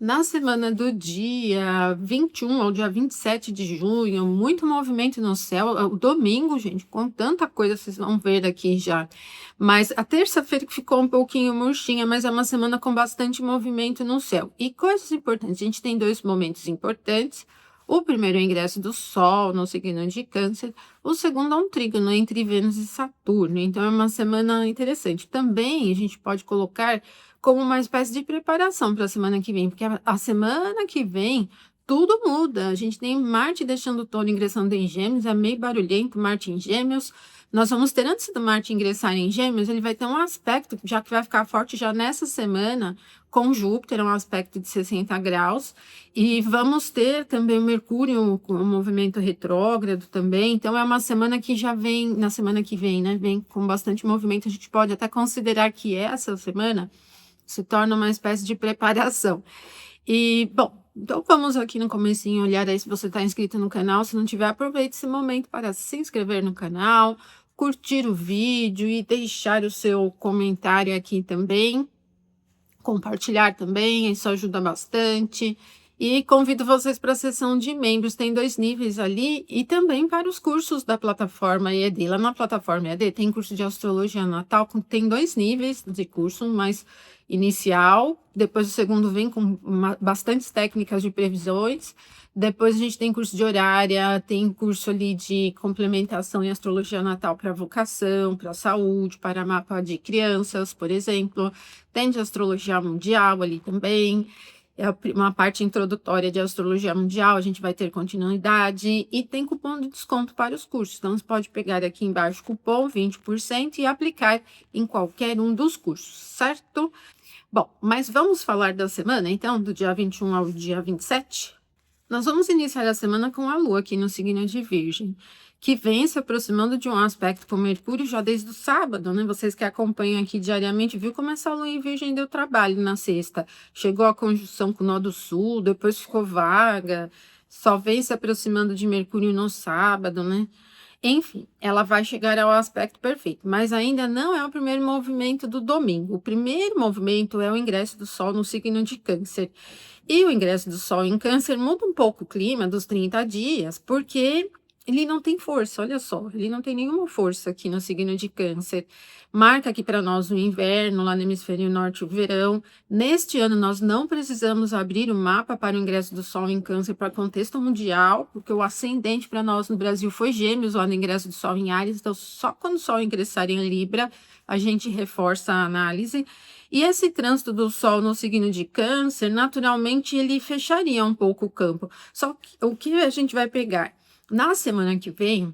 Na semana do dia 21 ao dia 27 de junho, muito movimento no céu. O domingo, gente, com tanta coisa, vocês vão ver aqui já. Mas a terça-feira que ficou um pouquinho murchinha, mas é uma semana com bastante movimento no céu. E coisas importantes, a gente tem dois momentos importantes. O primeiro é o ingresso do Sol no signo de Câncer, o segundo é um trígono entre Vênus e Saturno. Então é uma semana interessante. Também a gente pode colocar como uma espécie de preparação para a semana que vem, porque a semana que vem tudo muda. A gente tem Marte deixando o Touro ingressando em Gêmeos, é meio barulhento, Marte em Gêmeos. Nós vamos ter, antes do Marte ingressar em Gêmeos, ele vai ter um aspecto, já que vai ficar forte já nessa semana, com Júpiter, é um aspecto de 60 graus, e vamos ter também o Mercúrio com um movimento retrógrado também. Então é uma semana que já vem, na semana que vem, né, vem com bastante movimento. A gente pode até considerar que essa semana se torna uma espécie de preparação. E, bom, então vamos aqui no comecinho olhar aí se você está inscrito no canal. Se não tiver, aproveite esse momento para se inscrever no canal, curtir o vídeo e deixar o seu comentário aqui também. Compartilhar também, isso ajuda bastante. E convido vocês para a seção de membros, tem 2 níveis ali, e também para os cursos da plataforma EAD. Lá na plataforma EAD tem curso de astrologia natal, tem 2 níveis de curso, um mais inicial, depois o segundo vem com bastantes técnicas de previsões, depois a gente tem curso de horária, tem curso ali de complementação em astrologia natal para vocação, para saúde, para mapa de crianças, por exemplo, tem de astrologia mundial ali também. É uma parte introdutória de astrologia mundial, a gente vai ter continuidade e tem cupom de desconto para os cursos. Então, você pode pegar aqui embaixo cupom 20% e aplicar em qualquer um dos cursos, certo? Bom, mas vamos falar da semana, então, do dia 21 ao dia 27? Nós vamos iniciar a semana com a Lua aqui no signo de Virgem, que vem se aproximando de um aspecto com Mercúrio já desde o sábado, né? Vocês que acompanham aqui diariamente, viu como essa Lua em Virgem deu trabalho na sexta. Chegou a conjunção com o Nó do Sul, depois ficou vaga, só vem se aproximando de Mercúrio no sábado, né? Enfim, ela vai chegar ao aspecto perfeito, mas ainda não é o primeiro movimento do domingo. O primeiro movimento é o ingresso do Sol no signo de Câncer. E o ingresso do Sol em Câncer muda um pouco o clima dos 30 dias, porque ele não tem força, olha só, ele não tem nenhuma força aqui no signo de Câncer. Marca aqui para nós o inverno, lá no hemisfério norte, o verão. Neste ano, nós não precisamos abrir o mapa para o ingresso do Sol em Câncer para contexto mundial, porque o ascendente para nós no Brasil foi Gêmeos, lá no ingresso do Sol em Áries. Então, só quando o Sol ingressar em Libra, a gente reforça a análise. E esse trânsito do Sol no signo de Câncer, naturalmente, ele fecharia um pouco o campo. Só que o que a gente vai pegar? Na semana que vem,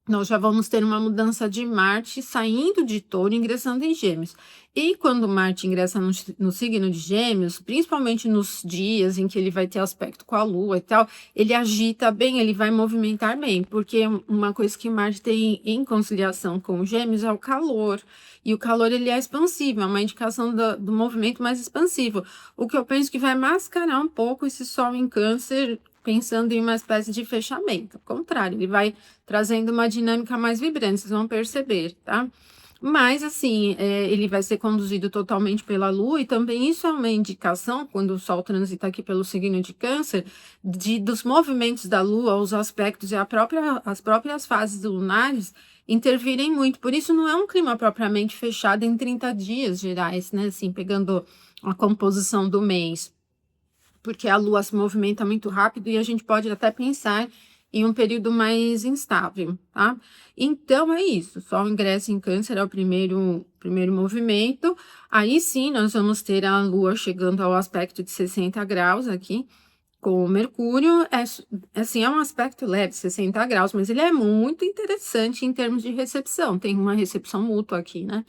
nós já vamos ter uma mudança de Marte saindo de Touro e ingressando em Gêmeos. E quando Marte ingressa no signo de Gêmeos, principalmente nos dias em que ele vai ter aspecto com a Lua e tal, ele agita bem, ele vai movimentar bem, porque uma coisa que Marte tem em conciliação com os Gêmeos é o calor. E o calor ele é expansivo, é uma indicação do movimento mais expansivo. O que eu penso que vai mascarar um pouco esse Sol em Câncer, pensando em uma espécie de fechamento. Ao contrário, ele vai trazendo uma dinâmica mais vibrante, vocês vão perceber, tá? Mas, assim, ele vai ser conduzido totalmente pela Lua, e também isso é uma indicação, quando o Sol transita aqui pelo signo de Câncer, dos movimentos da Lua, os aspectos e as próprias fases lunares intervirem muito. Por isso, não é um clima propriamente fechado em 30 dias gerais, né? Assim, pegando a composição do mês, porque a Lua se movimenta muito rápido e a gente pode até pensar em um período mais instável, tá? Então, é isso. Sol ingressa em Câncer é o primeiro movimento. Aí sim, nós vamos ter a Lua chegando ao aspecto de 60 graus aqui, com o Mercúrio. Assim, é um aspecto leve, 60 graus, mas ele é muito interessante em termos de recepção. Tem uma recepção mútua aqui, né?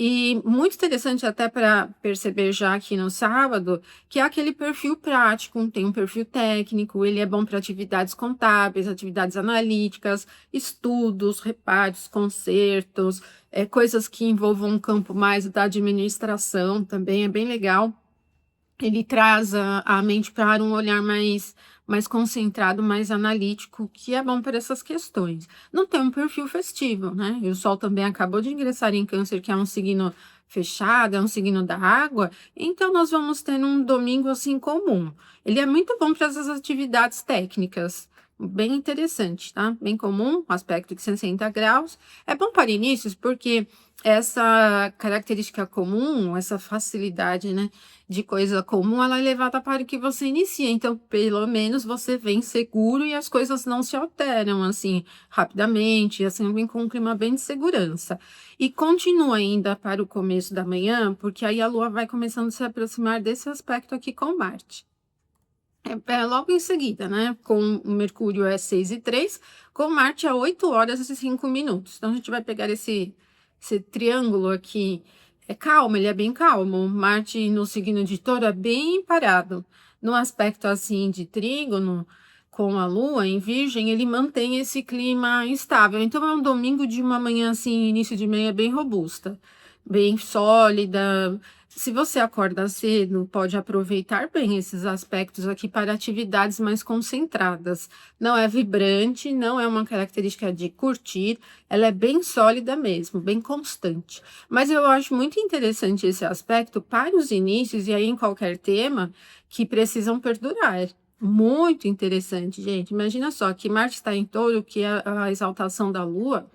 E muito interessante até para perceber já aqui no sábado, que é aquele perfil prático, tem um perfil técnico, ele é bom para atividades contábeis, atividades analíticas, estudos, reparos, concertos, coisas que envolvam um campo mais da administração, também é bem legal. Ele traz a mente para um olhar mais concentrado, mais analítico, que é bom para essas questões. Não tem um perfil festivo, né? E o Sol também acabou de ingressar em Câncer, que é um signo fechada, é um signo da água, então nós vamos ter um domingo assim comum. Ele é muito bom para essas atividades técnicas. Bem interessante, tá? Bem comum, aspecto de 60 graus. É bom para inícios porque essa característica comum, essa facilidade, né, de coisa comum, ela é levada para o que você inicia. Então, pelo menos você vem seguro e as coisas não se alteram assim rapidamente, assim, vem com um clima bem de segurança. E continua ainda para o começo da manhã, porque aí a Lua vai começando a se aproximar desse aspecto aqui com Marte. Logo em seguida, né? Com o Mercúrio é 6:03, com Marte é 8 horas e 5 minutos. Então, a gente vai pegar esse triângulo aqui. É calmo, ele é bem calmo. Marte no signo de Touro é bem parado. No aspecto assim de trígono, com a Lua em Virgem, ele mantém esse clima instável. Então, é um domingo de uma manhã assim, início de manhã bem robusta, bem sólida. Se você acorda cedo, pode aproveitar bem esses aspectos aqui para atividades mais concentradas. Não é vibrante, não é uma característica de curtir, ela é bem sólida mesmo, bem constante. Mas eu acho muito interessante esse aspecto para os inícios e aí em qualquer tema que precisam perdurar. Muito interessante, gente. Imagina só que Marte está em Touro, que é a exaltação da Lua.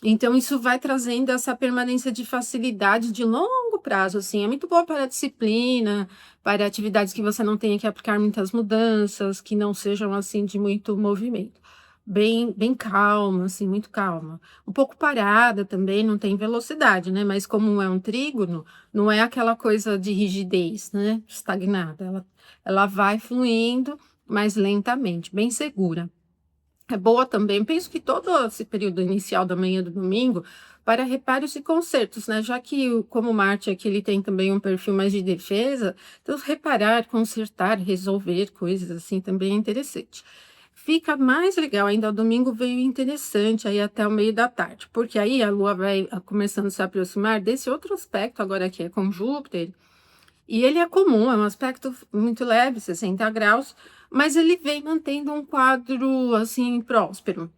Então, isso vai trazendo essa permanência de facilidade de longo prazo, assim, é muito boa para a disciplina, para atividades que você não tenha que aplicar muitas mudanças, que não sejam, assim, de muito movimento. Bem calma, assim, muito calma. Um pouco parada também, não tem velocidade, né? Mas como é um trígono, não é aquela coisa de rigidez, né? Estagnada. Ela vai fluindo, mas lentamente, bem segura. É boa também, penso que todo esse período inicial da manhã do domingo para reparos e consertos, né? Já que como Marte aqui ele tem também um perfil mais de defesa, então reparar, consertar, resolver coisas assim também é interessante. Fica mais legal ainda, o domingo veio interessante aí até o meio da tarde, porque aí a Lua vai começando a se aproximar desse outro aspecto agora que é com Júpiter, e ele é comum, é um aspecto muito leve, 60 graus, mas ele vem mantendo um quadro assim próspero,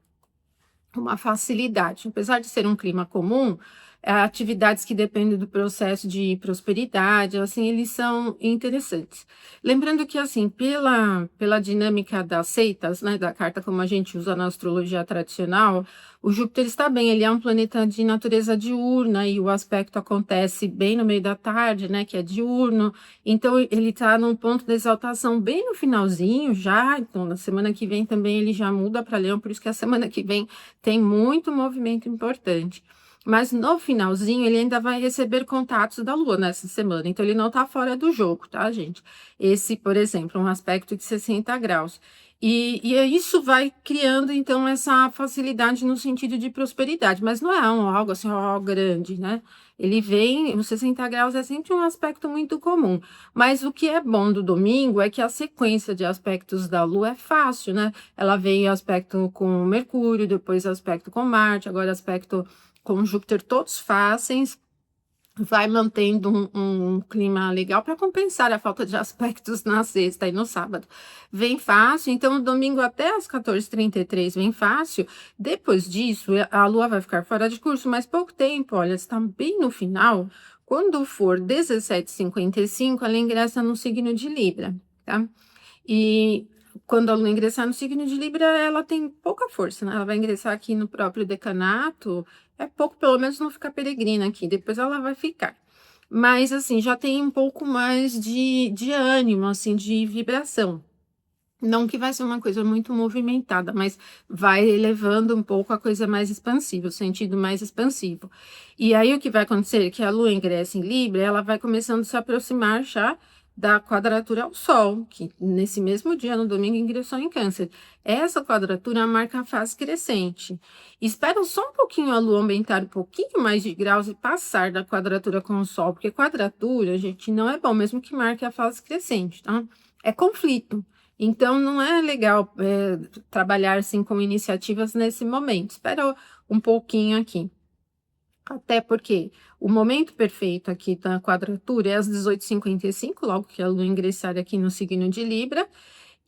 uma facilidade. Apesar de ser um clima comum, atividades que dependem do processo de prosperidade, assim, eles são interessantes. Lembrando que, assim, pela dinâmica das seitas, né, da carta como a gente usa na astrologia tradicional, o Júpiter está bem, ele é um planeta de natureza diurna e o aspecto acontece bem no meio da tarde, né, que é diurno, então ele está num ponto de exaltação bem no finalzinho já, então na semana que vem também ele já muda para Leão, por isso que a semana que vem tem muito movimento importante. Mas no finalzinho ele ainda vai receber contatos da Lua nessa semana, então ele não está fora do jogo, tá, gente? Esse, por exemplo, um aspecto de 60 graus. Isso vai criando, então, essa facilidade no sentido de prosperidade, mas não é algo assim, grande, né? Ele vem, os 60 graus é sempre um aspecto muito comum, mas o que é bom do domingo é que a sequência de aspectos da Lua é fácil, né? Ela veio aspecto com Mercúrio, depois aspecto com Marte, agora aspecto com Júpiter, todos fáceis, vai mantendo um clima legal para compensar a falta de aspectos na sexta e no sábado. Vem fácil, então o domingo até às 14h33 vem fácil. Depois disso, a Lua vai ficar fora de curso, mas pouco tempo, olha, está bem no final. Quando for 17h55, ela ingressa no signo de Libra, tá? E quando a Lua ingressar no signo de Libra, ela tem pouca força, né? Ela vai ingressar aqui no próprio decanato, é pouco, pelo menos não ficar peregrina aqui, depois ela vai ficar. Mas, assim, já tem um pouco mais de ânimo, assim, de vibração. Não que vai ser uma coisa muito movimentada, mas vai elevando um pouco a coisa mais expansiva, o sentido mais expansivo. E aí o que vai acontecer é que a Lua ingressa em Libra, ela vai começando a se aproximar já da quadratura ao Sol, que nesse mesmo dia, no domingo, ingressou em Câncer. Essa quadratura marca a fase crescente. Espera só um pouquinho a Lua aumentar um pouquinho mais de graus e passar da quadratura com o Sol, porque quadratura, gente, não é bom, mesmo que marque a fase crescente, tá? É conflito. Então, não é legal trabalhar assim com iniciativas nesse momento. Espera um pouquinho aqui. Até porque o momento perfeito aqui da quadratura é às 18h55, logo que a Lua ingressar aqui no signo de Libra.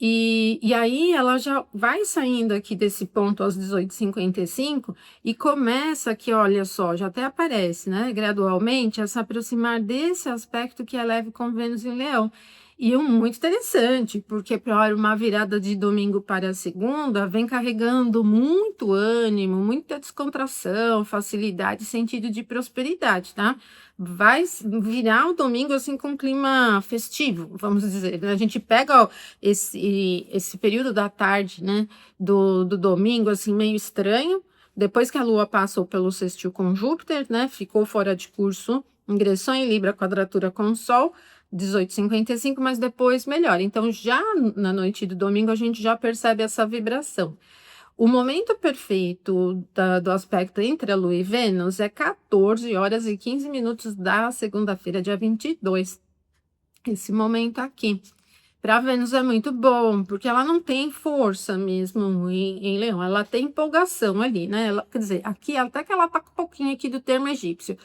E aí ela já vai saindo aqui desse ponto às 18h55 e começa aqui, olha só, já até aparece, né, gradualmente, a se aproximar desse aspecto que é leve com Vênus em Leão. E muito interessante, porque para uma virada de domingo para segunda, vem carregando muito ânimo, muita descontração, facilidade, sentido de prosperidade, tá? Vai virar o domingo assim com um clima festivo, vamos dizer, né? A gente pega, ó, esse período da tarde, né, do domingo, assim, meio estranho, depois que a Lua passou pelo sextil com Júpiter, né, ficou fora de curso, ingressou em Libra, quadratura com o Sol, 18h55, mas depois melhora. Então, já na noite do domingo, a gente já percebe essa vibração. O momento perfeito do aspecto entre a Lua e Vênus é 14h15 da segunda-feira, dia 22. Esse momento aqui. Para Vênus é muito bom, porque ela não tem força mesmo em Leão, ela tem empolgação ali, né? Ela, quer dizer, aqui até que ela tá com um pouquinho aqui do termo egípcio.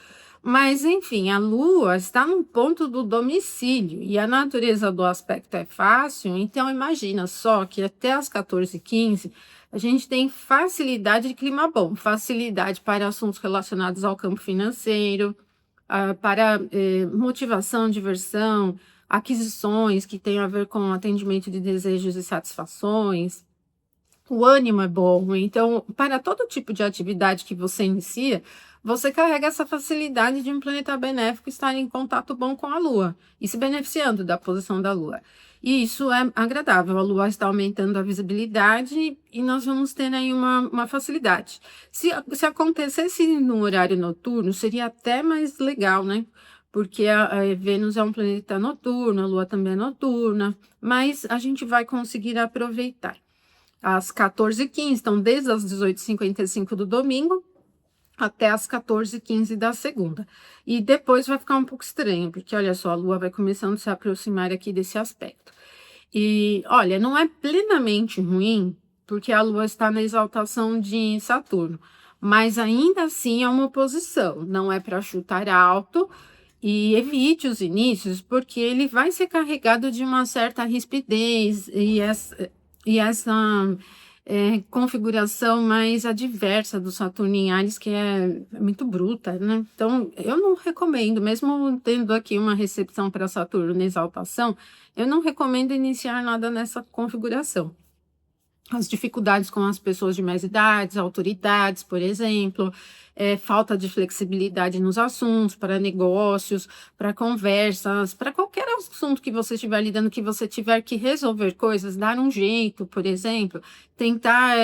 Mas, enfim, a Lua está no ponto do domicílio e a natureza do aspecto é fácil, então imagina só que até as 14h15 a gente tem facilidade de clima bom, facilidade para assuntos relacionados ao campo financeiro, para motivação, diversão, aquisições que têm a ver com atendimento de desejos e satisfações. O ânimo é bom, então, para todo tipo de atividade que você inicia, você carrega essa facilidade de um planeta benéfico estar em contato bom com a Lua e se beneficiando da posição da Lua. E isso é agradável, a Lua está aumentando a visibilidade e nós vamos ter aí uma facilidade. Se acontecesse no horário noturno, seria até mais legal, né? Porque a Vênus é um planeta noturno, a Lua também é noturna, mas a gente vai conseguir aproveitar. Às 14h15, então desde as 18h55 do domingo até as 14h15 da segunda. E depois vai ficar um pouco estranho, porque olha só, a Lua vai começando a se aproximar aqui desse aspecto. E olha, não é plenamente ruim, porque a Lua está na exaltação de Saturno, mas ainda assim é uma oposição, não é para chutar alto. E evite os inícios, porque ele vai ser carregado de uma certa rispidez e essa configuração mais adversa do Saturno em Áries, que é muito bruta, né? Então, eu não recomendo, mesmo tendo aqui uma recepção para Saturno na exaltação, eu não recomendo iniciar nada nessa configuração. As dificuldades com as pessoas de mais idades, autoridades, por exemplo, falta de flexibilidade nos assuntos, para negócios, para conversas, para qualquer assunto que você estiver lidando, que você tiver que resolver coisas, dar um jeito, por exemplo, tentar,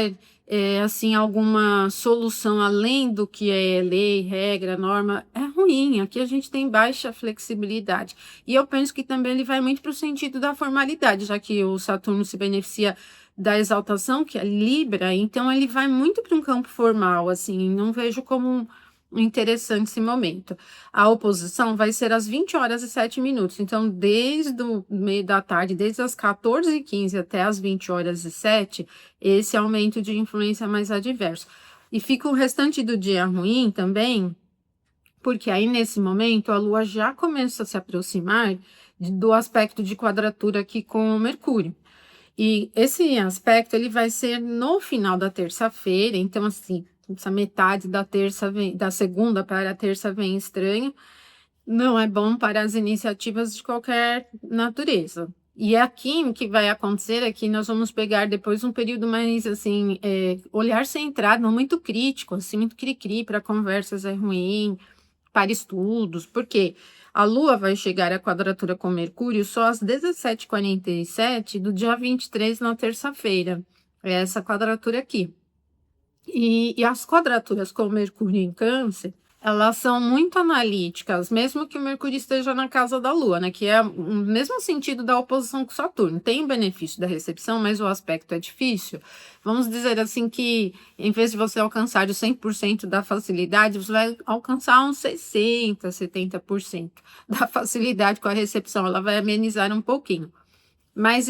assim, alguma solução além do que é lei, regra, norma, é ruim. Aqui a gente tem baixa flexibilidade. E eu penso que também ele vai muito para o sentido da formalidade, já que o Saturno se beneficia da exaltação, que é Libra, então ele vai muito para um campo formal, assim, não vejo como interessante esse momento. A oposição vai ser às 20h07, então desde o meio da tarde, desde as 14h15 até as 20h07, esse aumento de influência mais adverso. E fica o restante do dia ruim também, porque aí nesse momento a Lua já começa a se aproximar do aspecto de quadratura aqui com o Mercúrio. E esse aspecto ele vai ser no final da terça-feira, então assim, essa metade da terça da segunda para a terça vem estranho, não é bom para as iniciativas de qualquer natureza. E é aqui que vai acontecer é que nós vamos pegar depois um período mais assim, olhar centrado, não muito crítico, assim, muito cri-cri para conversas é ruim, para estudos, porque a Lua vai chegar à quadratura com Mercúrio só às 17h47 do dia 23, na terça-feira. É essa quadratura aqui. E as quadraturas com Mercúrio em Câncer, elas são muito analíticas, mesmo que o Mercúrio esteja na casa da Lua, né? Que é o mesmo sentido da oposição com Saturno. Tem o benefício da recepção, mas o aspecto é difícil. Vamos dizer assim que, em vez de você alcançar o 100% da facilidade, você vai alcançar uns 60%, 70% da facilidade com a recepção. Ela vai amenizar um pouquinho. Mas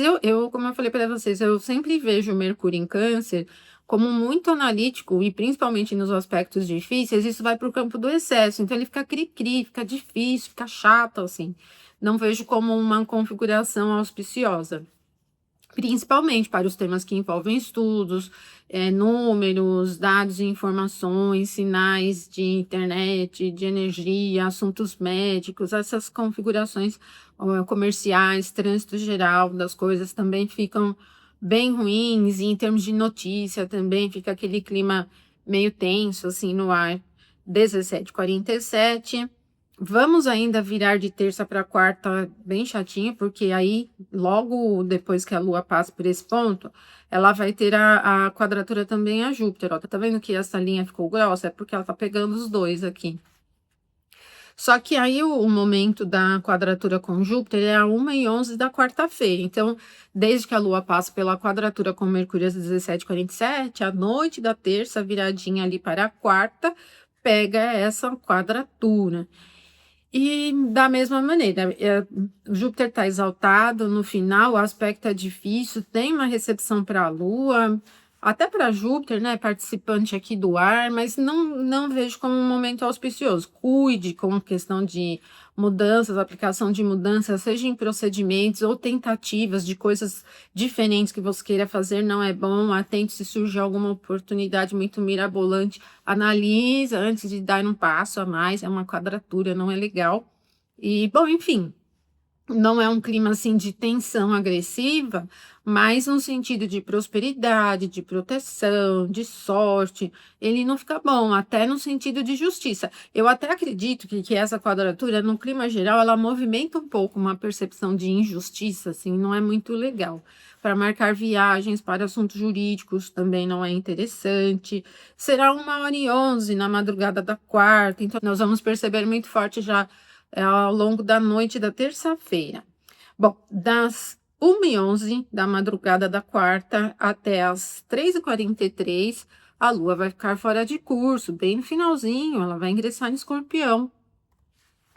como eu falei para vocês, eu sempre vejo o Mercúrio em Câncer como muito analítico e principalmente nos aspectos difíceis, isso vai para o campo do excesso. Então ele fica cri-cri, fica difícil, fica chato, assim. Não vejo como uma configuração auspiciosa. principalmente para os temas que envolvem estudos, números, dados e informações, sinais de internet, de energia, assuntos médicos, essas configurações comerciais, trânsito geral das coisas também ficam bem ruins, e em termos de notícia também fica aquele clima meio tenso assim no ar. 17h47. Vamos ainda virar de terça para quarta bem chatinho, porque aí, logo depois que a Lua passa por esse ponto, ela vai ter a quadratura também a Júpiter. Ó, tá vendo que essa linha ficou grossa? É porque ela tá pegando os dois aqui. Só que aí o momento da quadratura com Júpiter é a 1h11 da quarta-feira. Então, desde que a Lua passa pela quadratura com Mercúrio às 17h47, à noite da terça, viradinha ali para a quarta, pega essa quadratura. E da mesma maneira, Júpiter está exaltado no final, o aspecto é difícil, tem uma recepção para a Lua, até para Júpiter, né, participante aqui do ar, mas não vejo como um momento auspicioso. Cuide com questão de mudanças, aplicação de mudanças, seja em procedimentos ou tentativas de coisas diferentes que você queira fazer, não é bom. Atente se surge alguma oportunidade muito mirabolante, analisa antes de dar um passo a mais, é uma quadratura, não é legal. E, bom, enfim, não é um clima assim de tensão agressiva, mas no sentido de prosperidade, de proteção, de sorte, ele não fica bom, até no sentido de justiça. Eu até acredito que essa quadratura, no clima geral, ela movimenta um pouco uma percepção de injustiça, assim, não é muito legal. Para marcar viagens para assuntos jurídicos também não é interessante. Será 1h11 na madrugada da quarta, então nós vamos perceber muito forte já ao longo da noite da terça-feira. Bom, das 1h11 da madrugada da quarta até as 3h43, a Lua vai ficar fora de curso, bem no finalzinho, ela vai ingressar em Escorpião.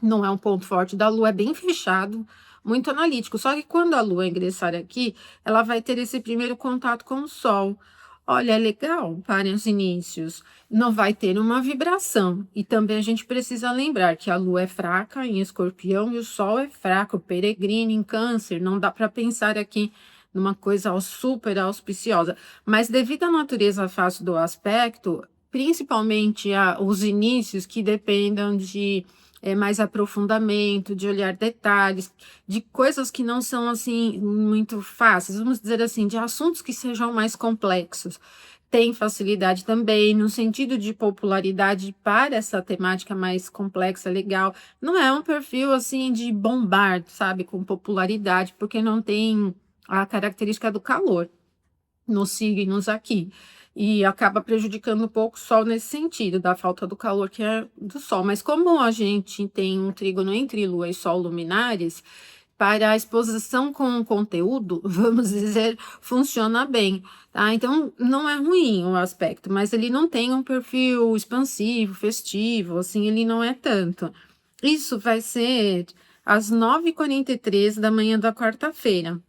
Não é um ponto forte da Lua, é bem fechado, muito analítico. Só que quando a Lua ingressar aqui, ela vai ter esse primeiro contato com o Sol. Olha, é legal para os inícios, não vai ter uma vibração. E também a gente precisa lembrar que a Lua é fraca em Escorpião e o Sol é fraco, peregrino em Câncer. Não dá para pensar aqui numa coisa super auspiciosa. Mas devido à natureza fácil do aspecto, principalmente os inícios que dependam de mais aprofundamento, de olhar detalhes, de coisas que não são assim muito fáceis, vamos dizer assim, de assuntos que sejam mais complexos. Tem facilidade também no sentido de popularidade para essa temática mais complexa, legal. Não é um perfil assim de bombar, sabe, com popularidade, porque não tem a característica do calor nos signos aqui. E acaba prejudicando um pouco o Sol nesse sentido, da falta do calor que é do Sol. Mas como a gente tem um trígono entre Lua e Sol luminares, para a exposição com o conteúdo, vamos dizer, funciona bem, tá? Então, não é ruim o aspecto, mas ele não tem um perfil expansivo, festivo, assim, ele não é tanto. Isso vai ser às 9h43 da manhã da quarta-feira.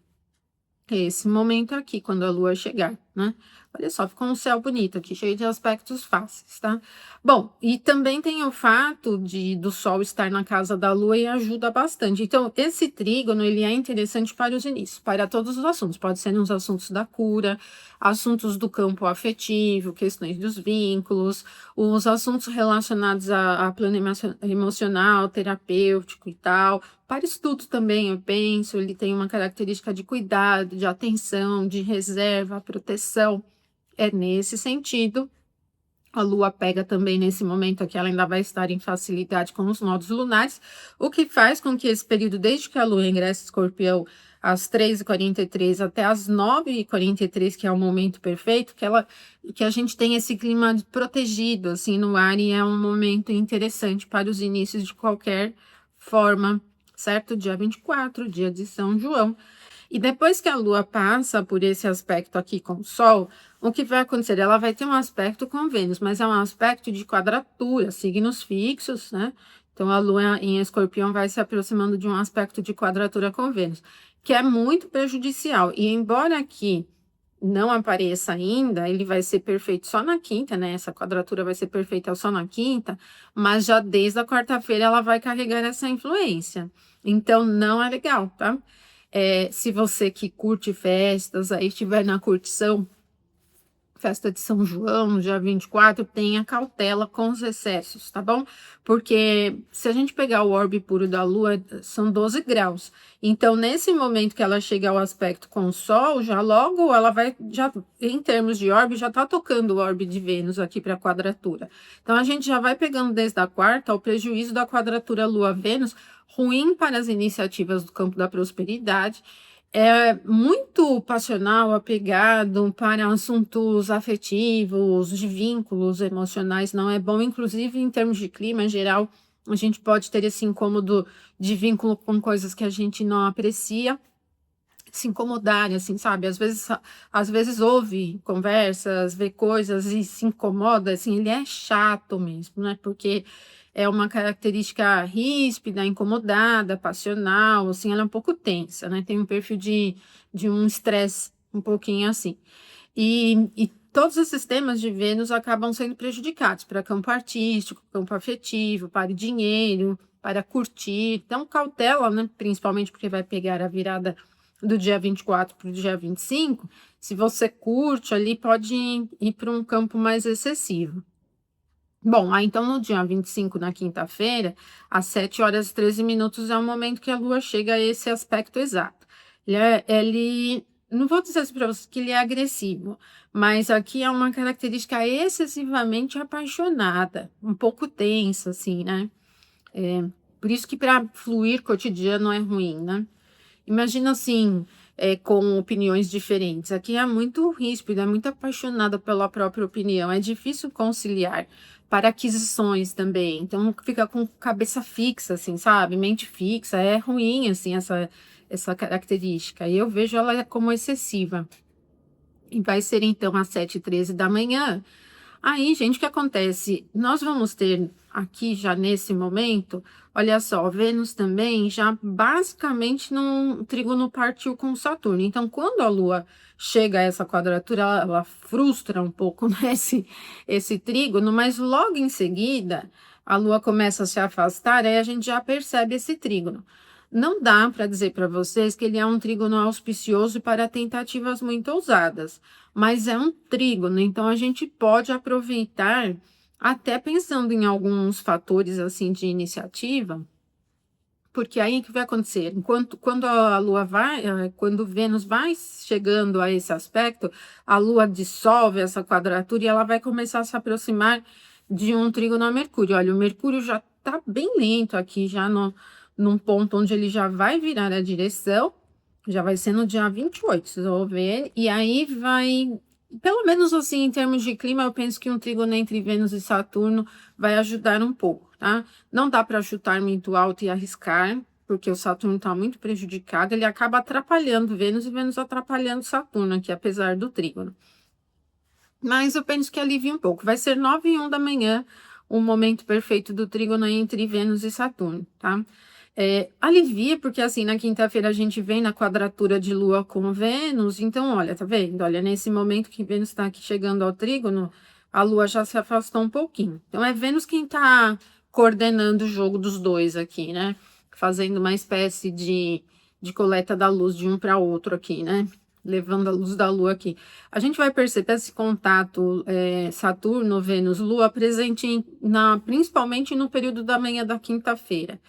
Esse momento aqui, quando a Lua chegar, né? Olha só, ficou um céu bonito aqui, cheio de aspectos fáceis, tá? Bom, e também tem o fato do Sol estar na casa da Lua e ajuda bastante. Então, esse trígono, ele é interessante para os inícios, para todos os assuntos. Pode ser nos assuntos da cura, assuntos do campo afetivo, questões dos vínculos, os assuntos relacionados a plano emocional, terapêutico e tal. Para estudos também, eu penso, ele tem uma característica de cuidado, de atenção, de reserva, proteção. É nesse sentido. A Lua pega também nesse momento aqui, ela ainda vai estar em facilidade com os nodos lunares, o que faz com que esse período, desde que a Lua ingressa em Escorpião, às 3h43 até às 9h43, que é o momento perfeito, que a gente tem esse clima protegido, assim, no ar, e é um momento interessante para os inícios de qualquer forma, certo? Dia 24, dia de São João. E depois que a Lua passa por esse aspecto aqui com o Sol, o que vai acontecer? Ela vai ter um aspecto com Vênus, mas é um aspecto de quadratura, signos fixos, né? Então, a Lua em Escorpião vai se aproximando de um aspecto de quadratura com Vênus, que é muito prejudicial. E embora aqui não apareça ainda, ele vai ser perfeito só na quinta, né? Essa quadratura vai ser perfeita só na quinta, mas já desde a quarta-feira ela vai carregar essa influência. Então, não é legal, tá? Se você que curte festas, aí estiver na curtição, festa de São João, no dia 24, tenha cautela com os excessos, tá bom? Porque se a gente pegar o orbe puro da Lua, são 12 graus. Então, nesse momento que ela chega ao aspecto com o Sol, já logo ela vai, já em termos de orbe, já tá tocando o orbe de Vênus aqui para a quadratura. Então, a gente já vai pegando desde a quarta o prejuízo da quadratura Lua-Vênus, ruim para as iniciativas do campo da prosperidade, é muito passional, apegado para assuntos afetivos, de vínculos emocionais, não é bom. Inclusive, em termos de clima em geral, a gente pode ter esse incômodo de vínculo com coisas que a gente não aprecia, se incomodarem, assim, sabe? Às vezes ouve conversas, vê coisas e se incomoda, assim, ele é chato mesmo, né? Porque é uma característica ríspida, incomodada, passional, assim, ela é um pouco tensa, né? Tem um perfil de um estresse um pouquinho assim. E todos esses temas de Vênus acabam sendo prejudicados para campo artístico, campo afetivo, para dinheiro, para curtir. Então, cautela, né? Principalmente porque vai pegar a virada do dia 24 para o dia 25. Se você curte ali, pode ir para um campo mais excessivo. Bom, aí então no dia 25, na quinta-feira, às 7 horas e 13 minutos, é o momento que a Lua chega a esse aspecto exato. Não vou dizer assim para você que ele é agressivo, mas aqui é uma característica excessivamente apaixonada, um pouco tensa, assim, né? Por isso que para fluir cotidiano é ruim, né? Imagina assim, com opiniões diferentes. Aqui é muito ríspido, é muito apaixonada pela própria opinião. É difícil conciliar para aquisições também. Então fica com cabeça fixa, assim, sabe? Mente fixa. É ruim, assim, essa característica. E eu vejo ela como excessiva. E vai ser então às 7h13 da manhã. Aí, gente, o que acontece? Nós vamos ter aqui já nesse momento, olha só, Vênus também já basicamente num trígono partiu com Saturno. Então, quando a Lua chega a essa quadratura, ela frustra um pouco, né, esse trígono, mas logo em seguida a Lua começa a se afastar, aí a gente já percebe esse trígono. Não dá para dizer para vocês que ele é um trígono auspicioso para tentativas muito ousadas, mas é um trígono, então a gente pode aproveitar, até pensando em alguns fatores assim de iniciativa, porque aí o que vai acontecer? Quando a Lua vai, quando Vênus vai chegando a esse aspecto, a Lua dissolve essa quadratura e ela vai começar a se aproximar de um trígono a Mercúrio. Olha, o Mercúrio já está bem lento aqui, já num ponto onde ele já vai virar a direção, já vai ser no dia 28, vocês vão ver, e aí vai, pelo menos assim, em termos de clima, eu penso que um trígono entre Vênus e Saturno vai ajudar um pouco, tá? Não dá para chutar muito alto e arriscar, porque o Saturno está muito prejudicado, ele acaba atrapalhando Vênus e Vênus atrapalhando Saturno aqui, apesar do trígono. Mas eu penso que alivia um pouco. Vai ser 9h01 da manhã, o momento perfeito do trígono entre Vênus e Saturno, tá? Alivia, porque assim, na quinta-feira a gente vem na quadratura de Lua com Vênus, então, olha, tá vendo? Olha, nesse momento que Vênus está aqui chegando ao trígono, a Lua já se afastou um pouquinho. Então, é Vênus quem tá coordenando o jogo dos dois aqui, né? Fazendo uma espécie de coleta da luz de um para outro aqui, né? Levando a luz da Lua aqui. A gente vai perceber esse contato Saturno, Vênus, Lua presente principalmente no período da manhã da quinta-feira.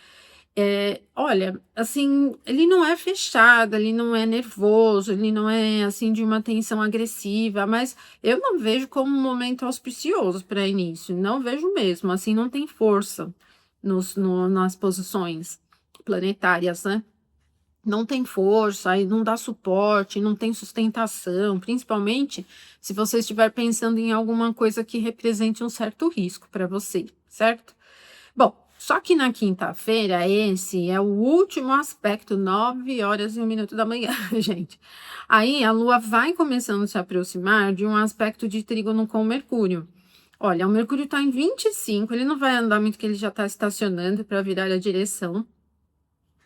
Olha, assim, ele não é fechado, ele não é nervoso, ele não é, assim, de uma tensão agressiva, mas eu não vejo como um momento auspicioso para início, não vejo mesmo, assim, não tem força nas posições planetárias, né? Não tem força, aí não dá suporte, não tem sustentação, principalmente se você estiver pensando em alguma coisa que represente um certo risco para você, certo? Bom, só que na quinta-feira, esse é o último aspecto, 9h01 da manhã, gente. Aí a Lua vai começando a se aproximar de um aspecto de trígono com o Mercúrio. Olha, o Mercúrio está em 25, ele não vai andar muito, que ele já está estacionando para virar a direção.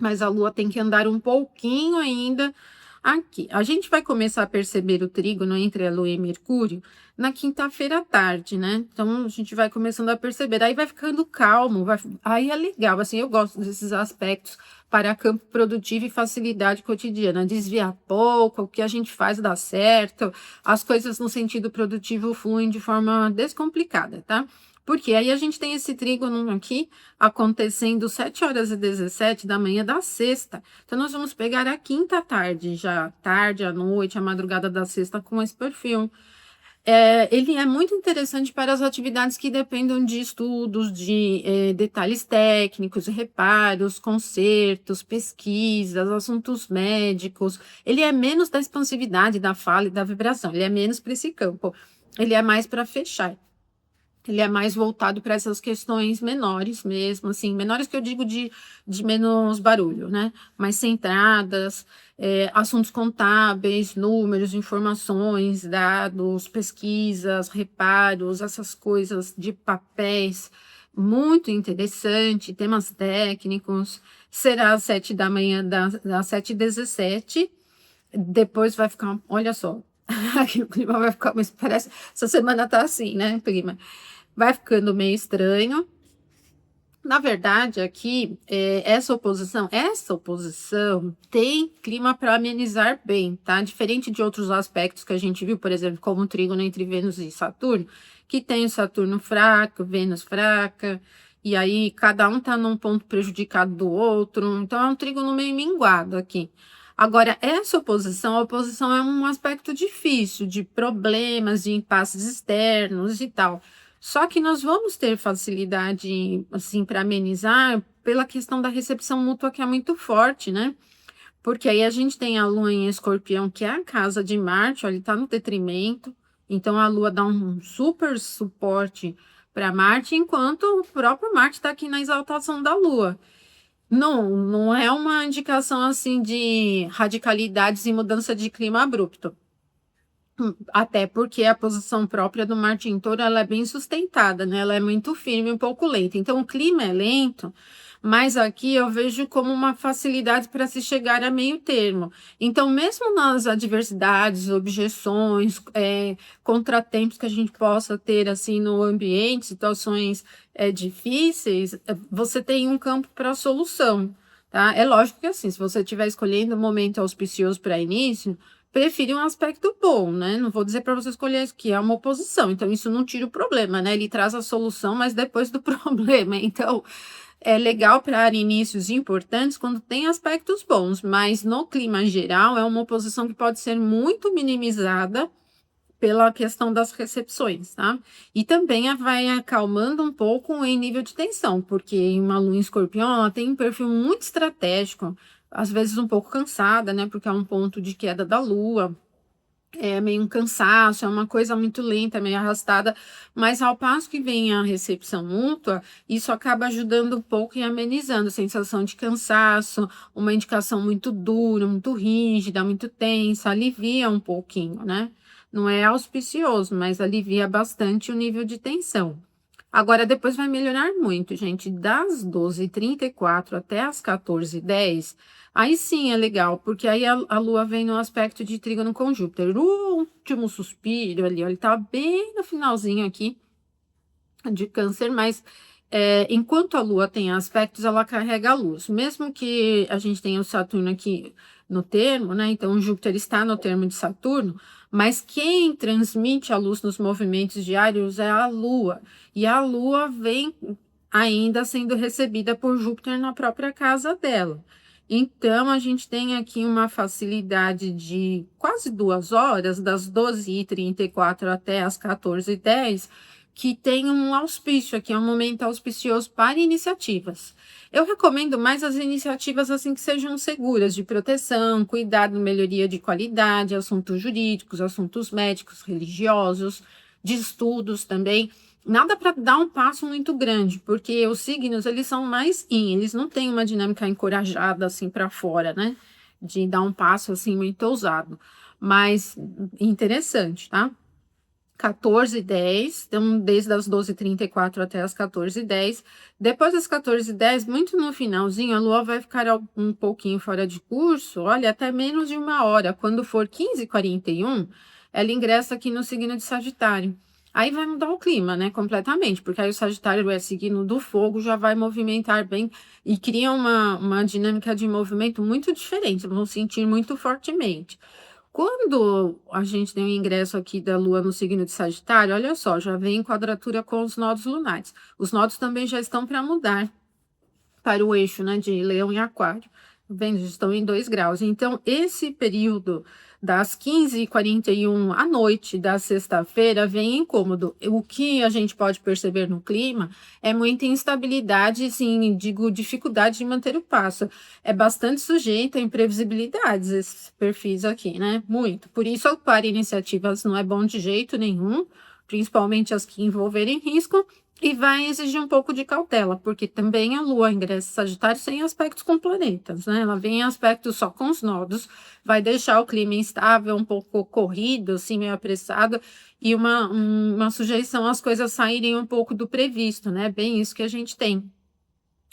Mas a Lua tem que andar um pouquinho ainda Aqui, a gente vai começar a perceber o trígono entre a Lua e Mercúrio na quinta-feira à tarde, né? Então, a gente vai começando a perceber, aí vai ficando calmo, aí é legal, assim, eu gosto desses aspectos para campo produtivo e facilidade cotidiana, desviar pouco, o que a gente faz dá certo, as coisas no sentido produtivo fluem de forma descomplicada, tá? Porque aí a gente tem esse trígono aqui acontecendo 7h17 da manhã da sexta. Então, nós vamos pegar a quinta tarde, já tarde, à noite, a madrugada da sexta com esse perfil. Ele é muito interessante para as atividades que dependem de estudos, de detalhes técnicos, reparos, consertos, pesquisas, assuntos médicos. Ele é menos da expansividade, da fala e da vibração, ele é menos para esse campo. Ele é mais para fechar. Ele é mais voltado para essas questões menores mesmo, assim, menores que eu digo de menos barulho, né? Mais centradas, assuntos contábeis, números, informações, dados, pesquisas, reparos, essas coisas de papéis, muito interessante, temas técnicos. Será às 7 da manhã, das 7h17, depois vai ficar, olha só, aqui o clima vai ficar, mas parece, essa semana tá assim, né, clima? Vai ficando meio estranho. Na verdade, aqui, essa oposição tem clima para amenizar bem, tá? Diferente de outros aspectos que a gente viu, por exemplo, como o trígono entre Vênus e Saturno, que tem o Saturno fraco, Vênus fraca, e aí cada um tá num ponto prejudicado do outro, então é um trígono meio minguado aqui. Agora, a oposição é um aspecto difícil, de problemas, de impasses externos e tal. Só que nós vamos ter facilidade, assim, para amenizar pela questão da recepção mútua que é muito forte, né? Porque aí a gente tem a Lua em Escorpião, que é a casa de Marte, olha, ele está no detrimento. Então a Lua dá um super suporte para Marte, enquanto o próprio Marte está aqui na exaltação da Lua. Não é uma indicação assim de radicalidades e mudança de clima abrupto. Até porque a posição própria do Marte em Touro, ela é bem sustentada, né? Ela é muito firme, um pouco lenta. Então, o clima é lento, mas aqui eu vejo como uma facilidade para se chegar a meio termo. Então, mesmo nas adversidades, objeções, contratempos que a gente possa ter assim no ambiente, situações difíceis, você tem um campo para solução, tá? É lógico que assim, se você estiver escolhendo um momento auspicioso para início, prefere um aspecto bom, né? Não vou dizer para você escolher que é uma oposição, então isso não tira o problema, né? Ele traz a solução, mas depois do problema. Então, é legal para inícios importantes quando tem aspectos bons, mas no clima geral é uma oposição que pode ser muito minimizada pela questão das recepções, tá? E também vai acalmando um pouco em nível de tensão, porque uma lua em escorpião, ela tem um perfil muito estratégico, às vezes um pouco cansada, né? Porque é um ponto de queda da lua, é meio um cansaço, é uma coisa muito lenta, meio arrastada, mas ao passo que vem a recepção mútua, isso acaba ajudando um pouco e amenizando a sensação de cansaço, uma indicação muito dura, muito rígida, muito tensa, alivia um pouquinho, né? Não é auspicioso, mas alivia bastante o nível de tensão. Agora, depois vai melhorar muito, gente. Das 12h34 até as 14h10, aí sim é legal, porque aí a Lua vem no aspecto de trígono com Júpiter. O último suspiro ali, ó, ele tá bem no finalzinho aqui de Câncer, mas enquanto a Lua tem aspectos, ela carrega a luz. Mesmo que a gente tenha o Saturno aqui no termo, né? Então, o Júpiter está no termo de Saturno, mas quem transmite a luz nos movimentos diários é a Lua. E a Lua vem ainda sendo recebida por Júpiter na própria casa dela. Então, a gente tem aqui uma facilidade de quase 2 horas, das 12h34 até as 14h10, que tem um auspício aqui, é um momento auspicioso para iniciativas. Eu recomendo mais as iniciativas assim que sejam seguras, de proteção, cuidado, melhoria de qualidade, assuntos jurídicos, assuntos médicos, religiosos, de estudos também. Nada para dar um passo muito grande, porque os signos, eles são mais eles não têm uma dinâmica encorajada assim para fora, né? De dar um passo assim muito ousado, mas interessante, tá? 14h10, então desde as 12h34 até as 14h10. Depois das 14h10, muito no finalzinho, a Lua vai ficar um pouquinho fora de curso, olha, até menos de 1 hora. Quando for 15h41, ela ingressa aqui no signo de Sagitário. Aí vai mudar o clima, né, completamente, porque aí o Sagitário é signo do fogo, já vai movimentar bem e cria uma dinâmica de movimento muito diferente, vão sentir muito fortemente. Quando a gente tem o ingresso aqui da Lua no signo de Sagitário, olha só, já vem em quadratura com os nodos lunares. Os nodos também já estão para mudar para o eixo, né, de Leão e Aquário. Vendo, estão em 2 graus. Então, esse período das 15h41 à noite da sexta-feira vem incômodo. O que a gente pode perceber no clima é muita instabilidade, sim, digo, dificuldade de manter o passo. É bastante sujeito a imprevisibilidades esses perfis aqui, né? Muito. Por isso, ocupar iniciativas não é bom de jeito nenhum, principalmente as que envolverem risco. E vai exigir um pouco de cautela, porque também a Lua ingressa em Sagitário sem aspectos com planetas, né? Ela vem em aspectos só com os nodos, vai deixar o clima instável, um pouco corrido, assim, meio apressado, e uma sujeição às coisas saírem um pouco do previsto, né? Bem isso que a gente tem.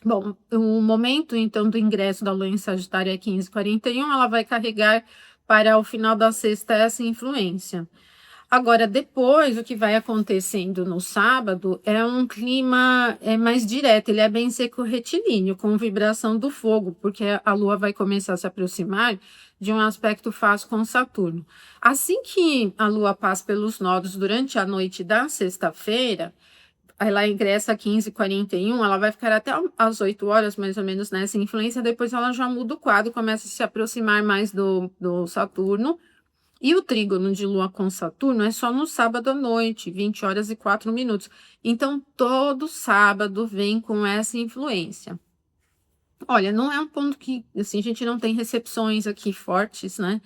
Bom, o momento, então, do ingresso da Lua em Sagitário é 15h41, ela vai carregar para o final da sexta essa influência. Agora, depois, o que vai acontecendo no sábado é um clima mais direto, ele é bem seco retilíneo, com vibração do fogo, porque a Lua vai começar a se aproximar de um aspecto fácil com Saturno. Assim que a Lua passa pelos nodos durante a noite da sexta-feira, ela ingressa às 15h41, ela vai ficar até às 8 horas, mais ou menos, nessa influência, depois ela já muda o quadro, começa a se aproximar mais do Saturno. E o trígono de Lua com Saturno é só no sábado à noite, 20h04. Então, todo sábado vem com essa influência. Olha, não é um ponto que, assim, a gente não tem recepções aqui fortes, né?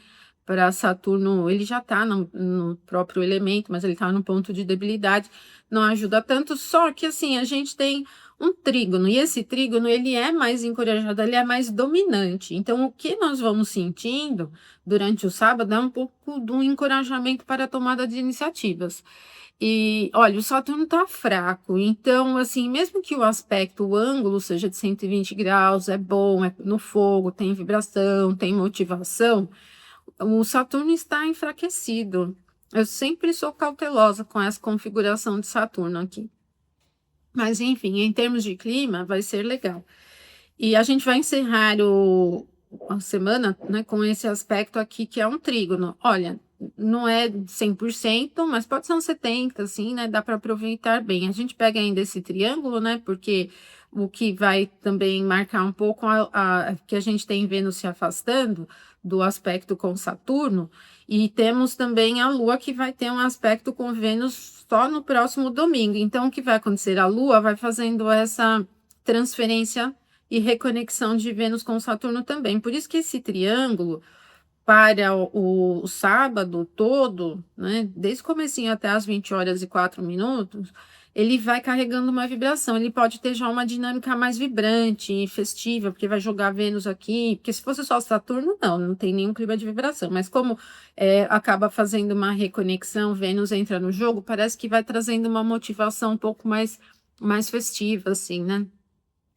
Para Saturno, ele já está no próprio elemento, mas ele está no ponto de debilidade, não ajuda tanto. Só que, assim, a gente tem um trígono, e esse trígono, ele é mais encorajado, ele é mais dominante. Então, o que nós vamos sentindo durante o sábado é um pouco de um encorajamento para a tomada de iniciativas. E, olha, o Saturno está fraco, então, assim, mesmo que o aspecto, o ângulo seja de 120 graus, é bom, é no fogo, tem vibração, tem motivação, o Saturno está enfraquecido. Eu sempre sou cautelosa com essa configuração de Saturno aqui. Mas, enfim, em termos de clima, vai ser legal. E a gente vai encerrar a semana, né, com esse aspecto aqui, que é um trígono. Olha, não é 100%, mas pode ser um 70%, assim, né? Dá para aproveitar bem. A gente pega ainda esse triângulo, né? Porque o que vai também marcar um pouco que a gente tem Vênus se afastando do aspecto com Saturno, e temos também a Lua que vai ter um aspecto com Vênus só no próximo domingo. Então, o que vai acontecer? A Lua vai fazendo essa transferência e reconexão de Vênus com Saturno também. Por isso que esse triângulo para o sábado todo, né, desde o comecinho até as 20h04, ele vai carregando uma vibração. Ele pode ter já uma dinâmica mais vibrante e festiva, porque vai jogar Vênus aqui. Porque se fosse só Saturno, não tem nenhum clima de vibração. Mas como acaba fazendo uma reconexão, Vênus entra no jogo, parece que vai trazendo uma motivação um pouco mais festiva, assim, né?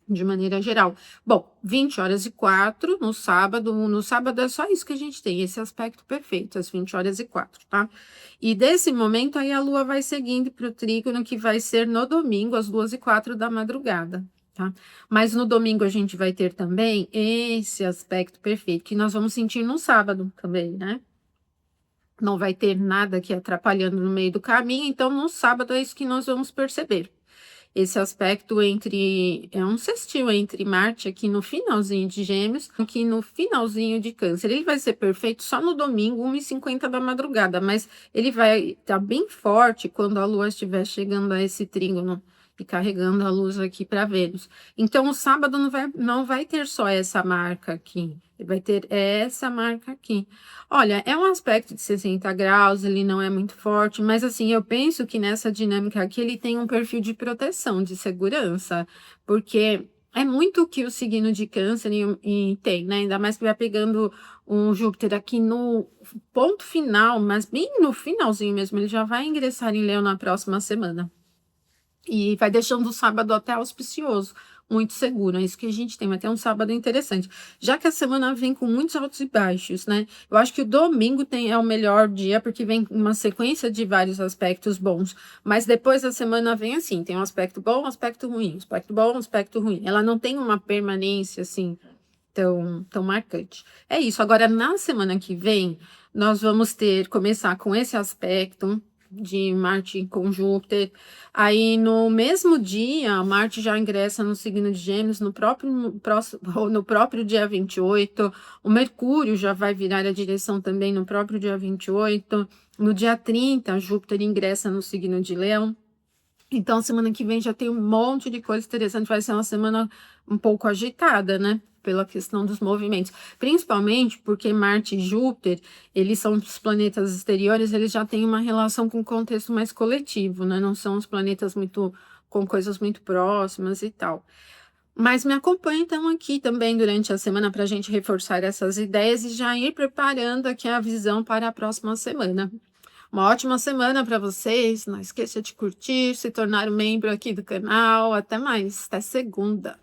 De maneira geral. Bom, 20h04 no sábado. No sábado é só isso que a gente tem, esse aspecto perfeito, às 20h04, tá? E desse momento aí a Lua vai seguindo para o trígono, que vai ser no domingo, às 2h04, tá? Mas no domingo a gente vai ter também esse aspecto perfeito, que nós vamos sentir no sábado também, né? Não vai ter nada aqui atrapalhando no meio do caminho, então no sábado é isso que nós vamos perceber. Esse aspecto é um sextil entre Marte aqui no finalzinho de Gêmeos, aqui no finalzinho de Câncer. Ele vai ser perfeito só no domingo, 1h50, mas ele vai estar bem forte quando a Lua estiver chegando a esse trígono e carregando a luz aqui para Vênus. Então, o sábado não vai ter só essa marca aqui, ele vai ter essa marca aqui. Olha, é um aspecto de 60 graus, ele não é muito forte, mas assim, eu penso que nessa dinâmica aqui ele tem um perfil de proteção, de segurança, porque é muito o que o signo de Câncer e tem, né? Ainda mais que vai pegando um Júpiter aqui no ponto final, mas bem no finalzinho mesmo, ele já vai ingressar em Leão na próxima semana. E vai deixando o sábado até auspicioso, muito seguro. É isso que a gente tem, vai ter um sábado interessante. Já que a semana vem com muitos altos e baixos, né? Eu acho que o domingo é o melhor dia, porque vem uma sequência de vários aspectos bons. Mas depois da semana vem assim: tem um aspecto bom, um aspecto ruim, um aspecto bom, um aspecto ruim. Ela não tem uma permanência assim tão marcante. É isso. Agora, na semana que vem, nós vamos começar com esse aspecto de Marte com Júpiter. Aí, no mesmo dia, Marte já ingressa no signo de Gêmeos, no próprio dia 28. O Mercúrio já vai virar a direção também no próprio dia 28. No dia 30, Júpiter ingressa no signo de Leão. Então, semana que vem já tem um monte de coisa interessante. Vai ser uma semana um pouco agitada, né? Pela questão dos movimentos. Principalmente porque Marte e Júpiter, eles são os planetas exteriores, eles já têm uma relação com o contexto mais coletivo, né? Não são os planetas com coisas muito próximas e tal. Mas me acompanhe então aqui também durante a semana para a gente reforçar essas ideias e já ir preparando aqui a visão para a próxima semana. Uma ótima semana para vocês. Não esqueça de curtir, se tornar um membro aqui do canal. Até mais. Até segunda.